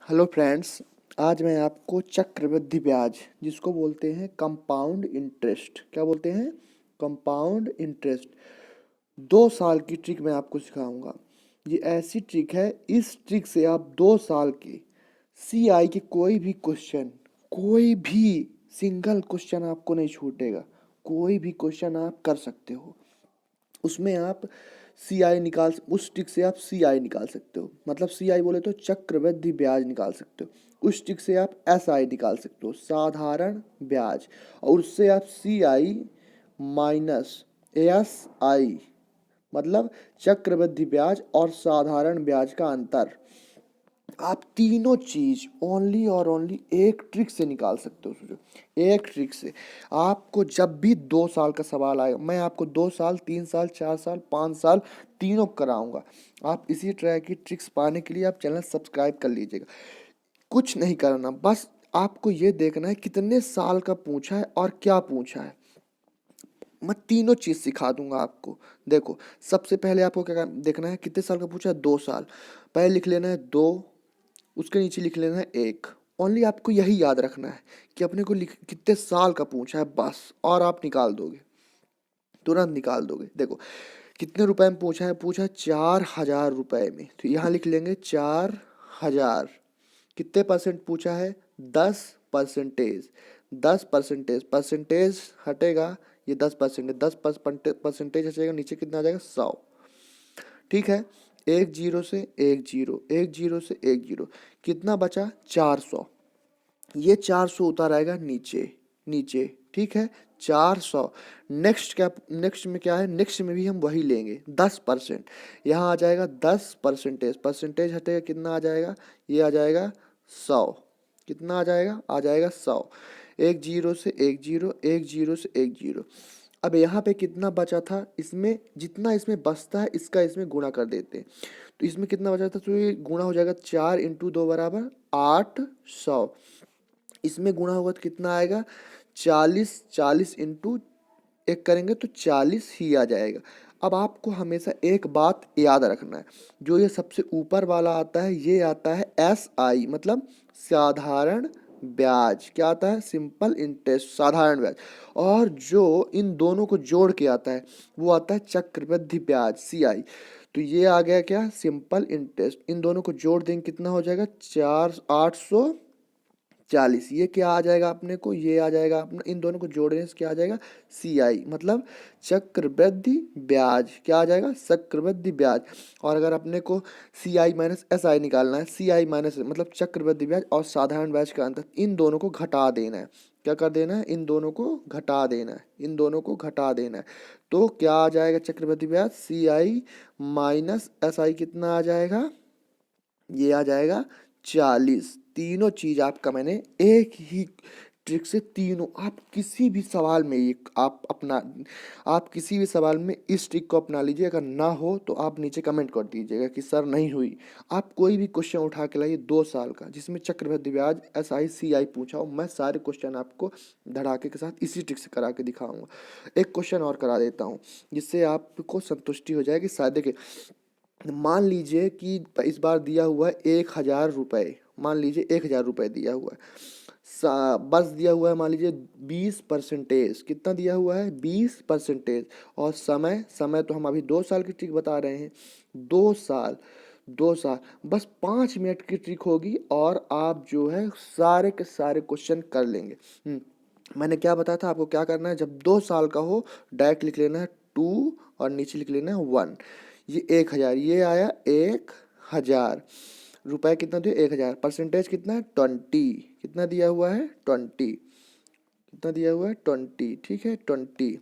Hello friends. आज मैं आपको चक्रवृद्धि ब्याज जिसको बोलते हैं कंपाउंड इंटरेस्ट, क्या बोलते हैं? कंपाउंड इंटरेस्ट 2 साल की ट्रिक मैं आपको सिखाऊंगा। ये ऐसी ट्रिक है, इस ट्रिक से आप 2 साल के CI के कोई भी सिंगल क्वेश्चन आपको नहीं छूटेगा। कोई भी क्वेश्चन आप कर सकते हो। उसमें आप उस ट्रिक से आप CI निकाल सकते हो। मतलब CI बोले तो चक्रवृद्धि ब्याज निकाल सकते हो। उस ट्रिक से आप SI निकाल सकते हो, साधारण ब्याज। और उससे आप CI माइनस SI मतलब चक्रवृद्धि ब्याज और साधारण ब्याज का अंतर, आप तीनों चीज ओनली और ओनली एक ट्रिक से निकाल सकते हो। सोचो, एक ट्रिक से आपको जब भी 2 साल का सवाल आएगा, मैं आपको 2 साल, 3 साल, 4 साल, 5 साल तीनों कराऊंगा। आप इसी तरह की ट्रिक्स पाने के लिए आप चैनल सब्सक्राइब कर लीजिएगा। कुछ नहीं करना, बस आपको ये देखना है कितने साल का पूछा है और क्या पूछा है। मैं तीनों चीज सिखा दूंगा आपको। देखो, सबसे पहले आपको क्या देखना है, कितने साल का पूछा है? 2 साल। पहले लिख लेना है 2, उसके नीचे लिख लेना है 1। ओनली आपको यही याद रखना है कि अपने को कितने साल का पूछा है, बस। और आप निकाल दोगे, तुरंत निकाल दोगे। देखो, कितने रुपए में पूछा है? पूछा है 4,000 रुपए में, तो यहाँ लिख लेंगे 4,000। कितने परसेंट पूछा है? 10%। 10%, परसेंटेज हटेगा, ये 10%, 10% हटेगा, नीचे कितना आ जाएगा? 100। ठीक है, एक जीरो से एक जीरो, एक जीरो से एक जीरो, कितना बचा? 400। ये 400 उतार आएगा नीचे नीचे। ठीक है, 400। नेक्स्ट में क्या है? नेक्स्ट में भी हम वही लेंगे, 10%। यहाँ आ जाएगा 10%, परसेंटेज हटेगा, कितना आ जाएगा? ये आ जाएगा 100। कितना आ जाएगा? आ जाएगा 100। एक जीरो से एक जीरो, एक जीरो से एक जीरो। अब यहाँ पे कितना बचा था? इसमें जितना इसमें बचता है इसका इसमें गुणा कर देते हैं। तो इसमें कितना बचा था? तो ये गुणा हो जाएगा, 4 × 2 बराबर 800। इसमें गुणा होगा तो कितना आएगा? 40। 40 × 1 करेंगे तो 40 ही आ जाएगा। अब आपको हमेशा एक बात याद रखना है, जो ये सबसे ऊपर वाला आता है, ये आता है SI मतलब साधारण ब्याज। क्या आता है? सिंपल इंटरेस्ट, साधारण ब्याज। और जो इन दोनों को जोड़ के आता है वो आता है चक्रवृद्धि ब्याज, CI। तो ये आ गया क्या? Simple interest. इन दोनों को जोड़ देंगे, कितना हो जाएगा? 840। ये क्या आ जाएगा अपने को? ये आ जाएगा अपना, इन दोनों को जोड़ने से क्या आ जाएगा? CI मतलब चक्रवृद्धि ब्याज। क्या आ जाएगा? चक्रवृद्धि ब्याज। और अगर अपने को CI माइनस SI निकालना है, CI माइनस मतलब चक्रवृद्धि ब्याज और साधारण ब्याज का अंतर, इन दोनों को घटा देना है। क्या कर देना है? इन दोनों को घटा देना है, इन दोनों को घटा देना है। तो क्या आ जाएगा? चक्रवृद्धि ब्याज CI माइनस SI कितना आ जाएगा? ये आ जाएगा 40। तीनों चीज आपका मैंने एक ही ट्रिक से, तीनों आप किसी भी सवाल में ये आप किसी भी सवाल में इस ट्रिक को अपना लीजिए। अगर ना हो तो आप नीचे कमेंट कर दीजिएगा कि सर नहीं हुई। आप कोई भी क्वेश्चन उठा के लाइए 2 साल का, जिसमें चक्रवृद्धि ब्याज SI CI पूछा हो, मैं सारे क्वेश्चन आपको धड़ाके के साथ इसी ट्रिक से करा के दिखाऊंगा। एक क्वेश्चन और करा देता हूँ, जिससे आपको संतुष्टि हो जाएगी। शायद के मान लीजिए कि इस बार दिया हुआ है 1,000 रुपये। मान लीजिए 1,000 रुपये दिया हुआ है। बस दिया हुआ है मान लीजिए 20%। कितना दिया हुआ है? 20%। और समय समय तो हम अभी 2 साल की ट्रिक बता रहे हैं। 2 साल, 2 साल, बस 5 मिनट की ट्रिक होगी और आप जो है सारे के सारे क्वेश्चन कर लेंगे। मैंने क्या बताया था आपको? क्या करना है, जब 2 साल का हो डायरेक्ट लिख लेना है 2 और नीचे लिख लेना है 1। ये 1,000, ये आया 1,000 रुपये। कितना दिया? 1,000। परसेंटेज कितना है? 20। कितना दिया हुआ है? 20। कितना दिया हुआ है? 20। ठीक है, 20।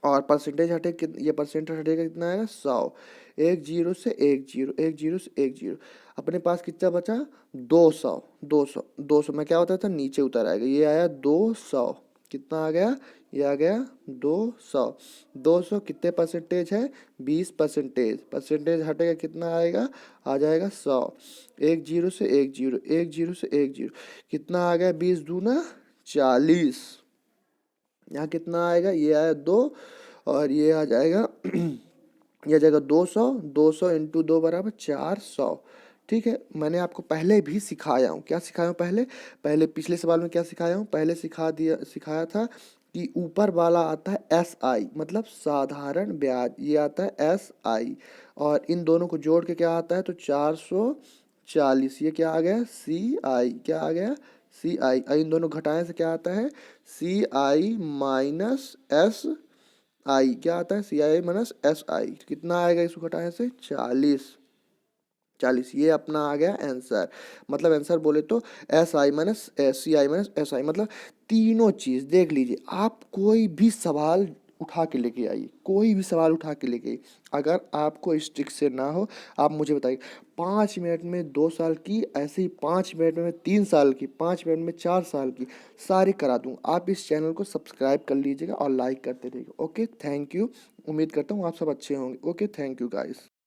और परसेंटेज हटे, ये परसेंटेज हटेगा, कितना आएगा? 100। एक जीरो से एक जीरो, एक जीरो से एक जीरो। अपने पास कितना बचा? 200। 200, 200 में क्या होता था? नीचे उतर आएगा, ये आया 200। कितना आ गया? ये आ गया 200। 200 कितने परसेंटेज है? 20%। परसेंटेज हटेगा, कितना आएगा? आ जाएगा 100। एक जीरो से एक जीरो, एक जीरो से एक जीरो, कितना आ गया? 20 दूना 40। यहाँ कितना आएगा? ये आया 2 और ये आ जाएगा ये आ जाएगा 200। 200 × 2 बराबर 400। ठीक है, मैंने आपको पहले भी सिखाया हूँ। क्या सिखाया हूँ पहले? पहले पिछले सवाल में क्या सिखाया हूँ? पहले सिखाया था कि ऊपर वाला आता है एस आई, मतलब साधारण ब्याज, ये आता है एस आई, और इन दोनों को जोड़ के क्या आता है? तो 440, ये क्या आ गया? सी आई, क्या आ गया? सी आई। और इन दोनों घटाने से क्या आता है? सी आई माइनस एस आई, क्या आता है? सी आई माइनस एस आई। कितना आएगा इसको घटाने से? 40। ये अपना आ गया आंसर। मतलब आंसर बोले तो S I minus C I minus S I, मतलब तीनों चीज देख लीजिए। आप कोई भी सवाल उठा के लेके आइए, कोई भी सवाल उठा के लेके आइए, अगर आपको इस ट्रिक से ना हो, आप मुझे बताइए। 5 मिनट में 2 साल की, ऐसे ही 5 मिनट में 3 साल की, 5 मिनट में 4 साल की, सारी करा दूँ। आप इस चैनल को सब्सक्राइब कर लीजिएगा और लाइक करते रहिएगा। Okay, thank you. उम्मीद करता हूँ आप सब अच्छे होंगे। Okay, thank you guys.